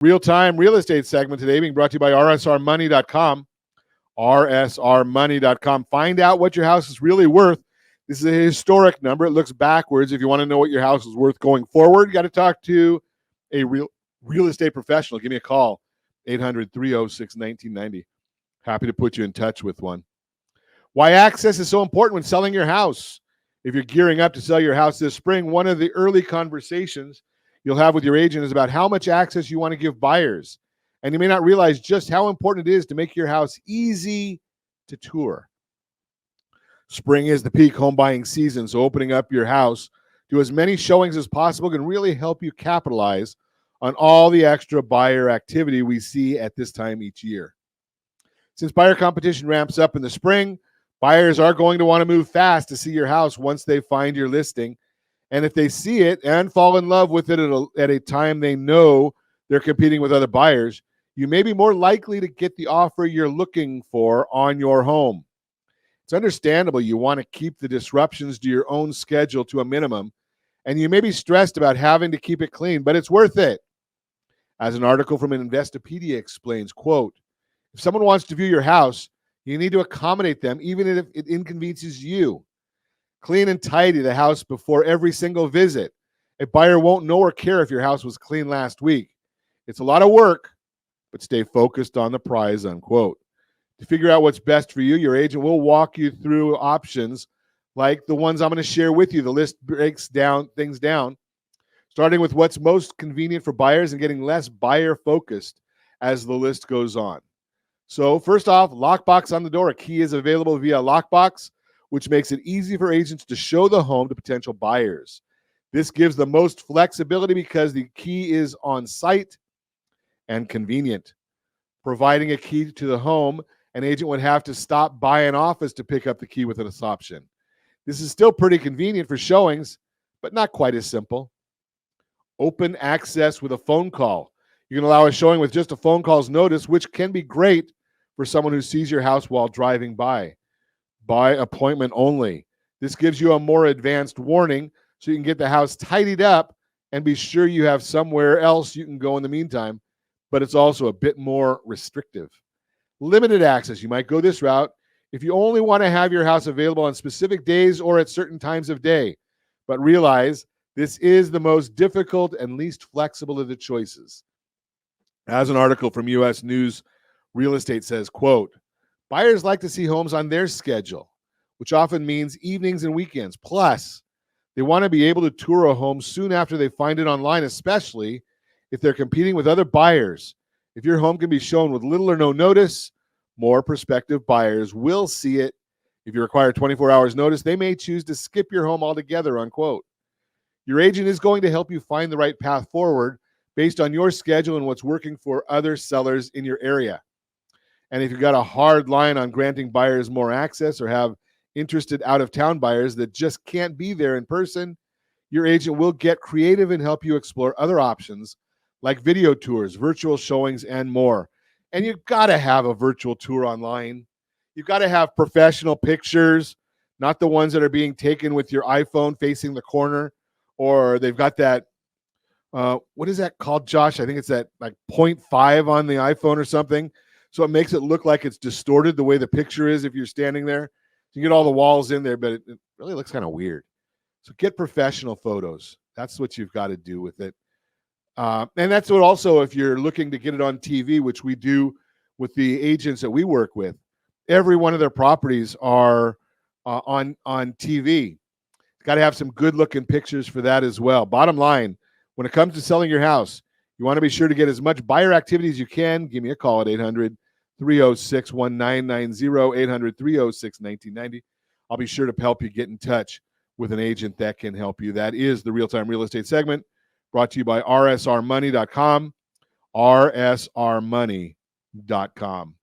Real-time real estate segment today being brought to you by rsrmoney.com. rsrmoney.com. Find out what your house is really worth. This is a historic number. It looks backwards. If you want to know what your house is worth going forward, you got to talk to a real estate professional. Give me a call, 800-306-1990. Happy to put you in touch with one. Why access is so important when selling your house. If you're gearing up to sell your house this spring, one of the early conversations you'll have with your agent is about how much access you want to give buyers. And you may not realize just how important it is to make your house easy to tour. Spring is the peak home buying season, so opening up your house to as many showings as possible can really help you capitalize on all the extra buyer activity we see at this time each year. Since buyer competition ramps up in the spring, buyers are going to want to move fast to see your house once they find your listing. And if they see it and fall in love with it at a time they know they're competing with other buyers, you may be more likely to get the offer you're looking for on your home. It's understandable you want to keep the disruptions to your own schedule to a minimum, and you may be stressed about having to keep it clean, but it's worth it. As an article from Investopedia explains, quote, if someone wants to view your house, you need to accommodate them even if it inconveniences you. Clean and tidy the house before every single visit. A buyer won't know or care if your house was clean last week. It's a lot of work, but stay focused on the prize, unquote. To figure out what's best for you, your agent will walk you through options like the ones I'm going to share with you. The list breaks things down, starting with what's most convenient for buyers and getting less buyer-focused as the list goes on. So first off, lockbox on the door. A key is available via lockbox, which makes it easy for agents to show the home to potential buyers. This gives the most flexibility because the key is on site and convenient. Providing a key to the home, an agent would have to stop by an office to pick up the key with this option. This is still pretty convenient for showings, but not quite as simple. Open access with a phone call. You can allow a showing with just a phone call's notice, which can be great for someone who sees your house while driving by. By appointment only. This gives you a more advanced warning so you can get the house tidied up and be sure you have somewhere else you can go in the meantime, but it's also a bit more restrictive. Limited access. You might go this route if you only want to have your house available on specific days or at certain times of day. But realize this is the most difficult and least flexible of the choices. As an article from U.S. News Real Estate says, quote, buyers like to see homes on their schedule, which often means evenings and weekends. Plus, they want to be able to tour a home soon after they find it online, especially if they're competing with other buyers. If your home can be shown with little or no notice, more prospective buyers will see it. If you require 24 hours notice, they may choose to skip your home altogether, unquote. Your agent is going to help you find the right path forward based on your schedule and what's working for other sellers in your area. And if you've got a hard line on granting buyers more access or have interested out-of-town buyers that just can't be there in person, your agent will get creative and help you explore other options like video tours, virtual showings, and more. And you've got to have a virtual tour online. You've got to have professional pictures, not the ones that are being taken with your iPhone facing the corner, or they've got that, what is that called, Josh? I think it's that like 0.5 on the iPhone or something. So it makes it look like it's distorted the way the picture is if you're standing there. You get all the walls in there, but it really looks kind of weird. So get professional photos. That's what you've got to do with it. And that's what also, if you're looking to get it on TV, which we do with the agents that we work with, every one of their properties are on TV. Got to have some good looking pictures for that as well. Bottom line, when it comes to selling your house, you want to be sure to get as much buyer activity as you can. Give me a call at 800-306-1990, 800-306-1990. I'll be sure to help you get in touch with an agent that can help you. That is the Real-Time Real Estate segment brought to you by rsrmoney.com, rsrmoney.com.